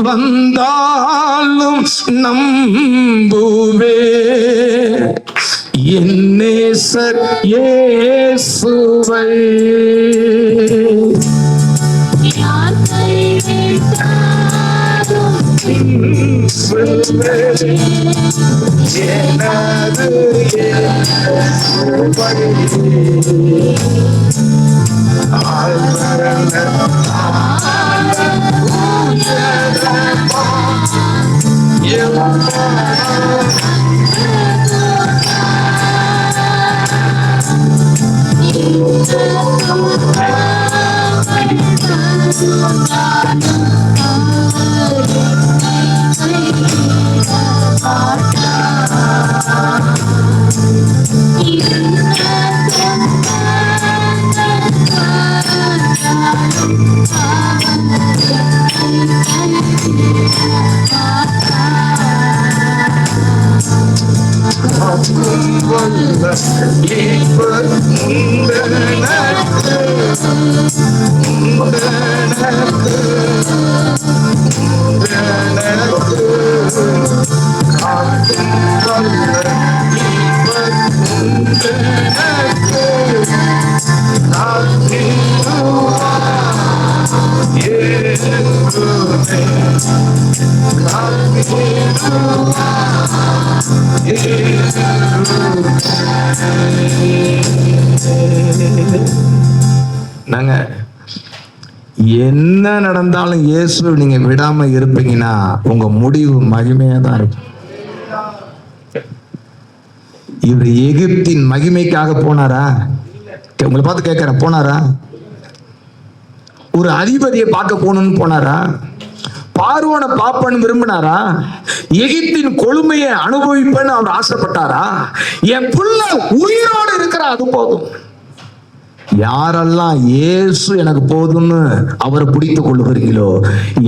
வந்தாலும் நம்புவே என் நேசர் இயேசுவை. நாங்க என்ன நடந்தாலும் இயேசு நீங்க விடாம இருப்பீங்கன்னா உங்க முடிவு மகிமையா தான் இருக்கும். இவர் எகிப்தின் மகிமைக்காக போனாரா? உங்களை பார்த்து கேட்கிறேன், போனாரா? ஒரு அதிபதியை பார்க்க போகணும்னு போனாரா? பார்வோனை பாப்பன்னு விரும்பினாரா? எகிப்தின் கொழுமையை அனுபவிப்பேன்னு அவர் ஆசைப்பட்டாரா? என் பிள்ளை உயிரோடு இருக்கிற அது போதும். யாரெல்லாம் இயேசு எனக்கு போதும்னு அவரை பிடித்துக் கொள்ளுகிறீங்களோ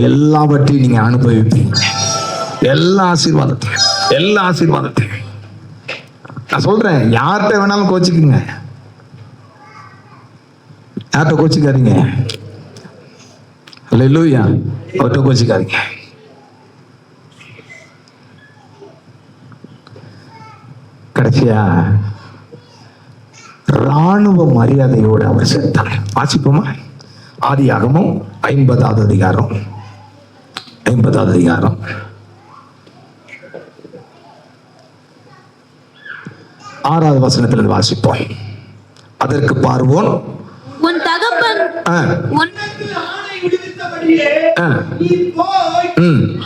எல்லாவற்றையும் நீங்க அனுபவிப்பீங்க. எல்லா ஆசீர்வாதத்தையும் நான் சொல்றேன். யார்கிட்ட வேணாலும் கோச்சிக்குங்க, யார்கிட்ட கோச்சிக்காதீங்க. அல்லேலூயா. அவர்கிட்ட கோச்சிக்காதீங்க. கடைசியா ராணுவ மரியாதையோடு அவர் செத்தார். வாசிப்போமா? ஆதியாகமம் 50வது அதிகாரம் 6வது வசனத்தில் வாசிப்போம். அதற்கு பார்வோன், உன் தகப்பன் உனக்கு ஆணை விடுவித்தபடியே நீ போய்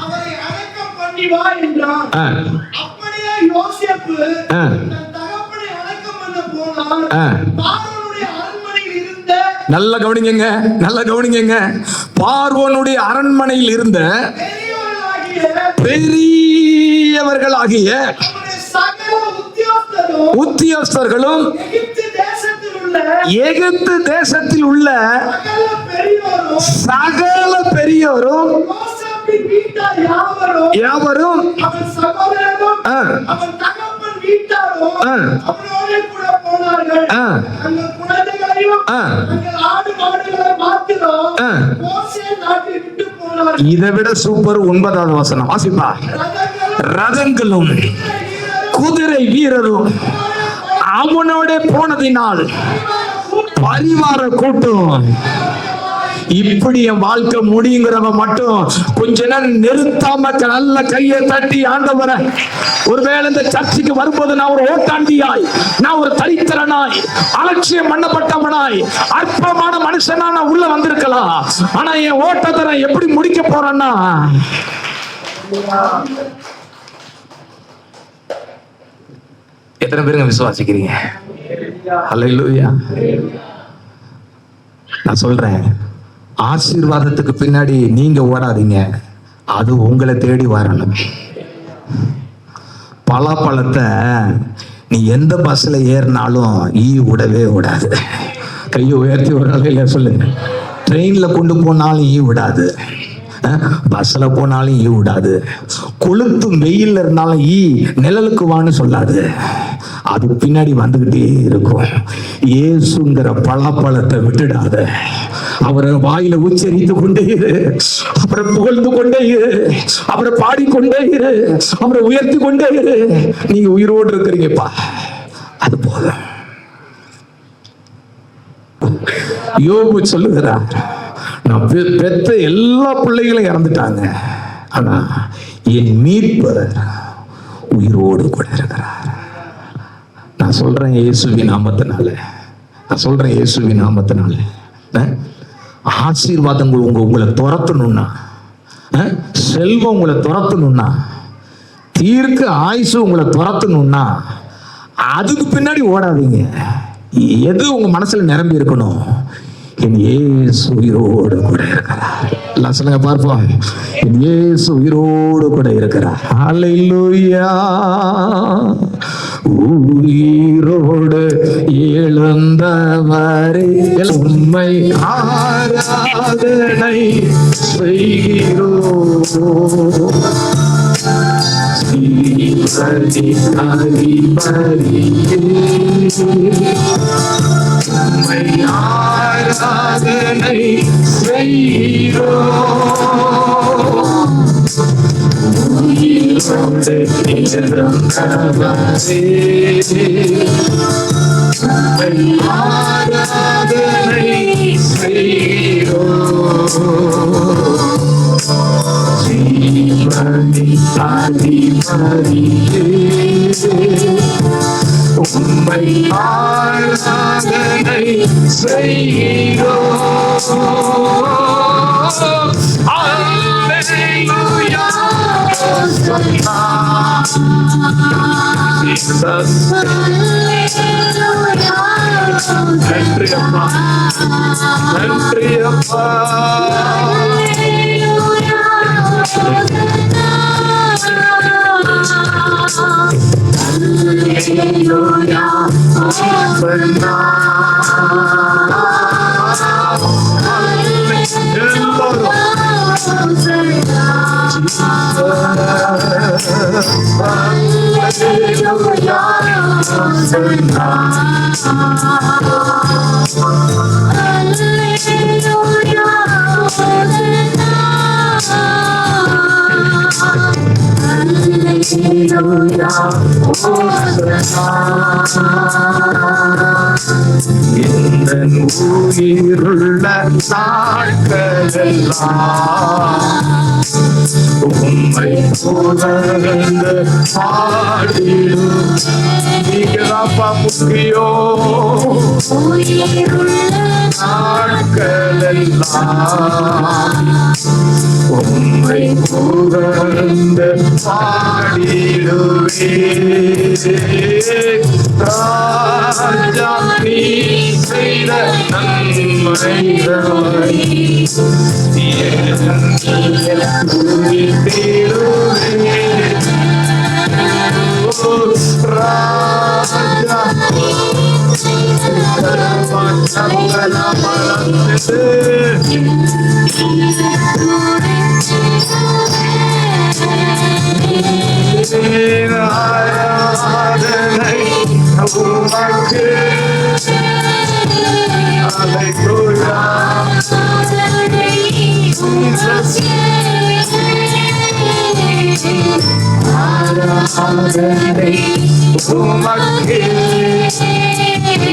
அவரை அடக்கம் பண்ணி வா என்றான். அப்படியே யோசேப்பு தன் தகப்பனை அடக்கம் பண்ண போனான். பார்வோனுடைய அரண்மனையில் இருந்த, நல்ல கவனிங்க, பார்வோனுடைய அரண்மனையில் இருந்த பெரியவர்களாகிய சகல உத்தியோகஸ்தர்களும் எகிப்து தேசத்தில் உள்ள சகல பெரியோரும் யாவரும் இதை விட சூப்பர் 9வது வசனம் வாசிப்பா. ரதங்களும் குதிரை வீரரும் அவனோட போனதினால் பரிவார கூட்டம். இப்படி என் வாழ்க்கை முடியுங்கிறவ மட்டும் கொஞ்ச நேரம் நிறுத்தாம நல்ல கையை தட்டி, ஆண்டவரை, ஒருவேளை இந்த சர்ச்சைக்கு வரும்போது நான் ஒரு ஓட்டாண்டியாய், நான் ஒரு தரித்திரனாய், அலட்சியம் பண்ணப்பட்டவனாய், அற்பமான மனுஷனா நான் உள்ள வந்திருக்கலாம். ஆனா என் ஓட்டத்தை நான் எப்படி முடிக்க போறேன்னா, எத்தனை பேருங்க விசுவாசிக்கிறீங்க? அல்லேலூயா. நான் சொல்றேன், ஆசீர்வாதத்துக்கு பின்னாடி நீங்க ஓடாதீங்க, அது உங்களை தேடி வரணும். பலாப்பழத்தை நீ எந்த பஸ்ல ஏறினாலும் விடவே விடாது. கையை உயர்த்தி ஒரு அலையில சொல்லுங்க. ட்ரெயின்ல கொண்டு போனாலும் விடாது, பஸ்ல போனாலும் விடாது, கொளுத்து வெயில்ல இருந்தாலும் நிழலுக்கு வான்னு சொல்லாது, அது பின்னாடி வந்துகிட்டே இருக்கும். இயேசுங்கிற பலாப்பழத்தை விட்டுடாத. அவரை வாயில உச்சரித்து கொண்டே இரு, அவரை புகழ்ந்து கொண்டே இரு, அவரை பாடிக்கொண்டே இரு, அவரை உயர்த்தி கொண்டே இரு. நீங்க உயிரோடு இருக்கிறீங்கப்பா, அது போதும். யோபு சொல்லுகிறார், நான் பெத்த எல்லா பிள்ளைகளும் இறந்துட்டாங்க, ஆனா என் மீட்பர் உயிரோடு கூட இருக்கிறார். நான் சொல்றேன் இயேசுவின் நாமத்தினால, ஆசீர்வாதங்கள் உங்களை துரத்தணும்னா, செல்வம் உங்களை துரத்தணும்னா, தீர்க்க ஆயுசு உங்களை துரத்தணும்னா, அதுக்கு பின்னாடி ஓடாதீங்க. எது உங்க மனசுல நிரம்பி இருக்கணும்? என் இயேசு உயிரோடு கூட இருக்கிறார். எல்லாம் சொல்லுங்க பார்ப்போம். என் இயேசு உயிரோடு கூட இருக்கிறார். ஹல்லேலூயா. உயிரோடு எழுந்தவரே உம்மை ஆராதனை செய்கிறோம். உம்மை ஆராதனை செய்கிறோம். உயிரோடு எழுந்தவரே உம்மை ஆராதனை செய்கிறோம். ஜீவனி அதிபதியே உம்மை ஆராதனை செய்கிறோம். அல்லேலூயா. Jesus. நன்றி அப்பா, நன்றி அப்பா. இந்த உயிருள்ள நாட்களெல்லாம் உம்மை புகழ்ந்து பாடிடும். நீங்கதான்ப்பா முக்கியம். நாட்களெல்லாம் உம்மை புகழ்ந்து பாடிடுவே. ராஜா நீ செய்த நன்மைகளை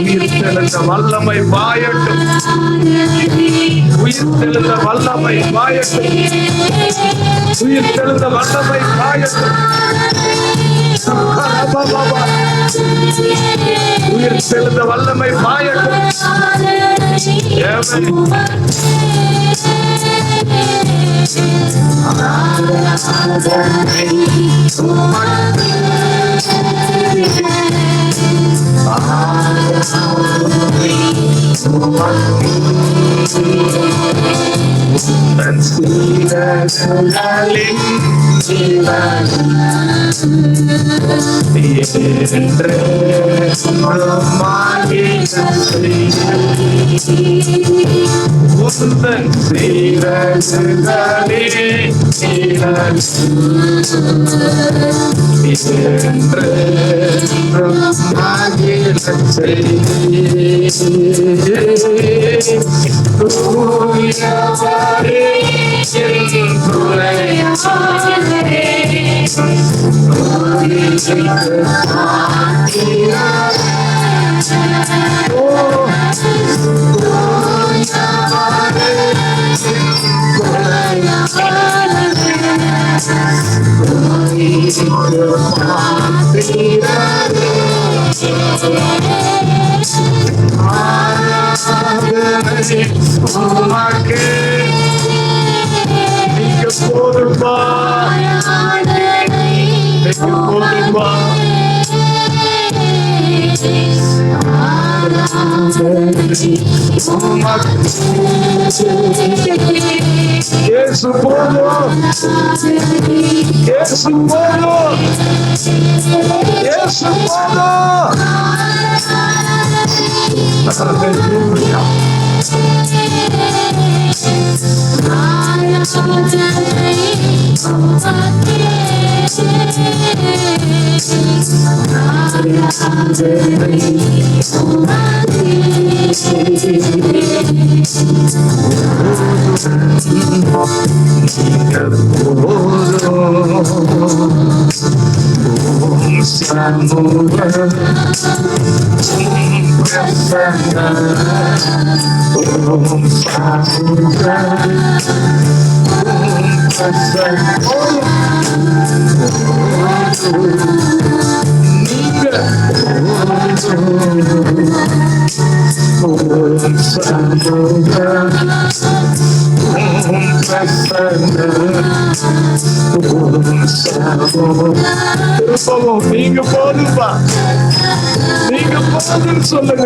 உயிர்த்தெழுந்த வல்லமை பாயட்டும், உயிர்த்தெழுந்த வல்லமை பாயட்டும், உயிர்த்தெழுந்த வல்லமை பாயட்டும், உயிர்த்தெழுந்த வல்லமை பாயட்டும். Yesu Bwana, Yesu Bwana, Yesu Bwana. Hallelujah. திரும்பவும் நீங்க போதும்பா, நீங்க போதுன்னு சொல்லுங்க.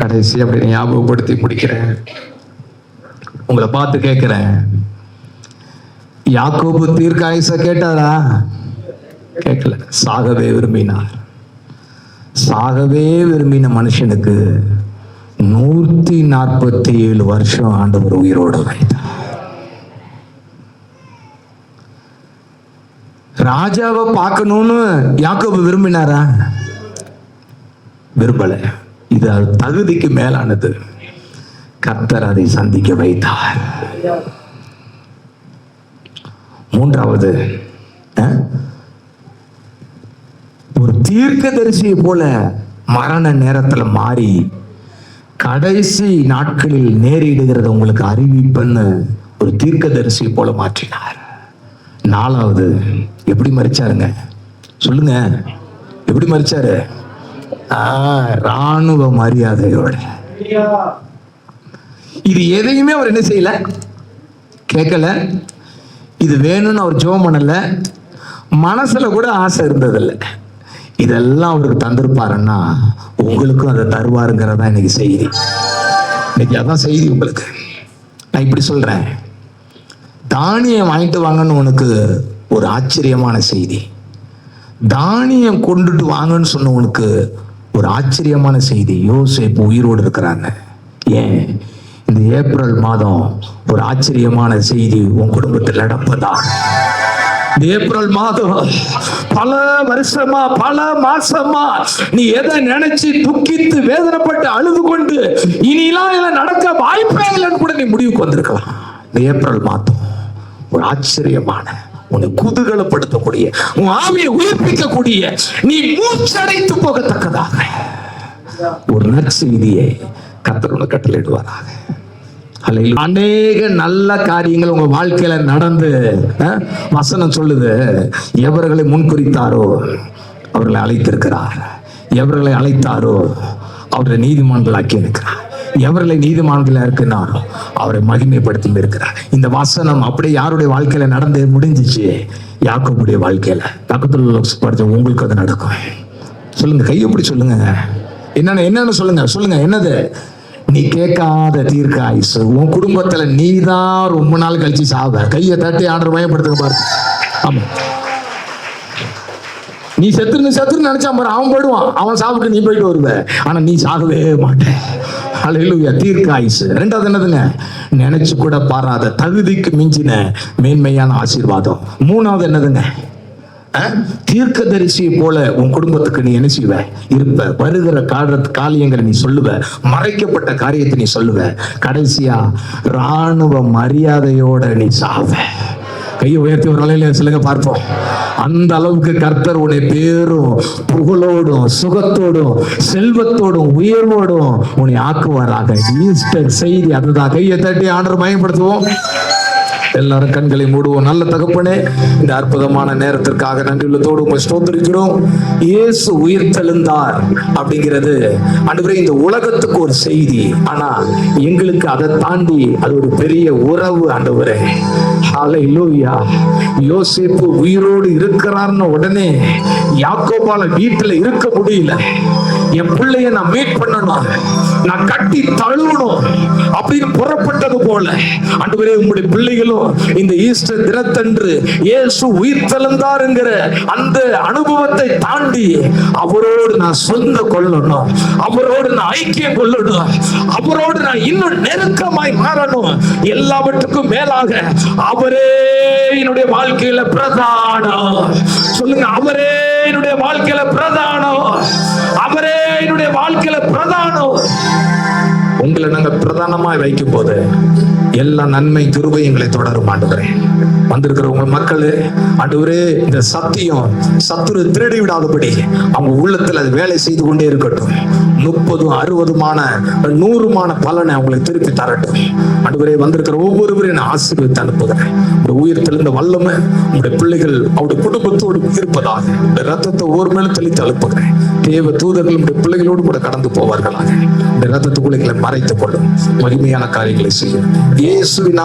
கடைசி அப்படி ஞாபகப்படுத்தி முடிக்கிறேன். உங்களை பார்த்து கேட்கிறேன், யாக்கோபு தீர்க்காயுச கேட்டாரா? கேட்கல. சாகவே விரும்பினார். சாகவே விரும்பின மனுஷனுக்கு 147 வருஷம் ஆண்டவர் உயிரோடு வைத்தார். ராஜாவை பார்க்கணும்னு யாக்கோபு விரும்பினாரா? விரும்பல. இது தகுதிக்கு மேலானது. கர்த்தர் அதை சந்திக்க வைத்தார். மூன்றாவது, ஒரு தீர்க்கதரிசியை போல மரண நேரத்துல மாறி கடைசி நாட்களில் நேரிடுகிறத உங்களுக்கு அறிவிப்பன்னு ஒரு தீர்க்கதரிசியை போல மாற்றினார். நாலாவது, எப்படி மரிச்சாருங்க? சொல்லுங்க, எப்படி மரிச்சாரு? ராணுவ மரியாதையோட. இது எதையுமே அவர் என்ன செய்யல, கேட்கல. இது வேணும்னு அவர் ஜெபம் பண்ணல. மனசுல கூட ஆசை இருந்ததில்லை. இதெல்லாம் அவருக்கு தந்திருப்பாருன்னா உங்களுக்கும் அதை தருவாருங்கிறதா இன்னைக்கு செய்தி. இன்னைக்கு அதான் செய்தி உங்களுக்கு. நான் இப்படி சொல்றேன், தானியம் வாங்கிட்டு வாங்கன்னு உனக்கு ஒரு ஆச்சரியமான செய்தி. தானியம் கொண்டுட்டு வாங்கன்னு சொன்ன உனக்கு ஒரு ஆச்சரியமான செய்தி. யோசேப்பு உயிரோடு இருக்கிறாங்க. ஏன்? இந்த ஏப்ரல் மாதம் ஒரு ஆச்சரியமான செய்தி உன் குடும்பத்தில் நடப்பதா? இந்த ஏப்ரல் மாதம் பல வருஷமா, பல மாசமா நீ எதை நினைச்சு துக்கித்து வேதனைப்பட்டு அழுது கொண்டு இனிலாம் இதெல்லாம் நடக்க வாய்ப்பே இல்லைன்னு கூட நீ முடிவுக்கு வந்திருக்கலாம். இந்த ஏப்ரல் மாதம் ஒரு ஆச்சரியமான, உன்னை குதூகலப்படுத்தக்கூடிய, உன் ஆவியை உயிர்ப்பிக்கக்கூடிய, நீ மூச்சடைத்து போகத்தக்கதாக ஒரு நற்செய்தியை கர்த்தர் உனக்கு கட்டளையிடுவாராக. அநேக நல்ல காரியங்கள் உங்க வாழ்க்கையில நடந்து, வசனம் சொல்லுது, எவர்களை முன்குறித்தாரோ அவர்களை அழைத்திருக்கிறார், எவர்களை அழைத்தாரோ அவர்களை நீதிமான்களாக்கி இருக்கிறார், எவர்களை நீதிமான்களா இருக்கிறாரோ அவரை மகிமைப்படுத்தி இருக்கிறார். இந்த வசனம் அப்படியே யாருடைய வாழ்க்கையில நடந்து முடிஞ்சிச்சு? யாக்கோபுடைய வாழ்க்கையில. பக்கத்துல படிச்ச உங்களுக்கு அது நடக்கும். சொல்லுங்க, கையப்படி சொல்லுங்க. என்னன்னு சொல்லுங்க, சொல்லுங்க. என்னது? நீ கேட்காத தீர்க்க ஆயுசு உன் குடும்பத்துல நீதான் ரொம்ப நாள் கழிச்சு சாவ. கையை தட்டி ஆண்டர் பயப்படுத்துங்க பாருங்க. ஆமா, நீ செத்துன்னு நினைச்சா பாரு, அவன் போயிடுவான், அவன் சாவுக்கு நீ போயிட்டு வருவ, ஆனா நீ சாகவே மாட்டே. ஹல்லேலூயா. தீர்க்க ஆயுசு. ரெண்டாவது என்னதுங்க? நினைச்சு கூட பாராத தகுதிக்கு மிஞ்சின மேன்மையான ஆசீர்வாதம். மூணாவது என்னதுங்க? தீர்க்கதரிசியை போல உன் குடும்பத்துக்கு நீ என்ன செய்வ? இருப்ப. வருகிற காரியங்களை நீ சொல்லுவ, மறைக்கப்பட்ட காரியத்தை நீ சொல்லுவ. கடைசியா ராணுவ மரியாதையோட நீ சாவ. கையை உயர்த்தி ஒரு நிலையில சொல்லுங்க பார்ப்போம். அந்த அளவுக்கு கர்த்தர் உன்னை பேரும் புகழோடும் சுகத்தோடும் செல்வத்தோடும் உயர்வோடும் உன்னை ஆக்குவாராக. ஈஸ்டர் செய்தி அதுதான். கையை தட்டி ஆண்டவர் மயப்படுத்துவோம். எல்லாரும் கண்களை மூடுவோம். நல்ல தகப்பனே, இந்த அற்புதமான நேரத்திற்காக நன்றியுள்ளத்தோடு உங்களை ஸ்தோத்திரிக்கிறோம். இயேசு உயிர்த்தெழுந்தார் அப்படிங்கிறது ஆண்டவரே இந்த உலகத்துக்கு ஒரு செய்தி, ஆனா எங்களுக்கு அதை தாண்டி அது ஒரு பெரிய உறவு ஆண்டவரே. ஹல்லேலூயா. யோசேப்பு உயிரோடு இருக்கிறார்னு உடனே யாக்கோபால வீட்டுல இருக்க முடியல. என் பிள்ளைய நான் மீட் பண்ணணும், நான் கட்டி தழுவணும் அப்படின்னு புறப்பட்டது போல ஆண்டவரே உங்களுடைய பிள்ளைகளும் இந்த ஈஸ்டர் தினத்தன்று இயேசு உயிர்த்தெழுந்தாருங்கிற அந்த அனுபவத்தை தாண்டி அவரோடு நான் சொந்த கொள்ளணும், அவரோடு நான் ஐக்கியம் கொள்ளணும், அவரோடு நான் இன்னும் நெருக்கமாய் மாறணும். எல்லாவற்றுக்கும் மேலாக அவரே என்னுடைய வாழ்க்கையில பிரதானம். சொல்லுங்க, அவரே என்னுடைய வாழ்க்கையில பிரதானம், அவரே என்னுடைய வாழ்க்கையில பிரதானம். உங்களை நாங்க பிரதானமாய் வைக்கும் போது எல்லா நன்மை கிருபை எங்களை தொடரும் ஆண்டவரே. வந்திருக்கிற உங்க மக்கள் ஆண்டவரே இந்த சத்தியம் சத்துரு திருடி விடாதபடி அவங்க உள்ளத்துல அது வேலை செய்து கொண்டே இருக்கட்டும். 30, 60, 100 பலனை அவங்களுக்கு திருப்பி தரட்டும் ஆண்டவரே. வந்திருக்கிற ஒவ்வொருவரையும் நான் ஆசீர்வதித்து அனுப்புகிறேன். உங்க உயிர் தெளிந்த வல்லமை உங்களுடைய பிள்ளைகள் அவருடைய குடும்பத்தோடு இருப்பதாக இந்த ரத்தத்தை ஒவ்வொரு மேலும் தெளித்து அனுப்புகிறேன். தேவ தூதர்கள் உங்களுடைய பிள்ளைகளோடு கூட கடந்து போவார்களாக. இந்த ரத்தத்துக்குள்ளைகளை மறைத்துக் கொள்ளும், மகிமையான காரியங்களை செய்யும். இயேசுவின்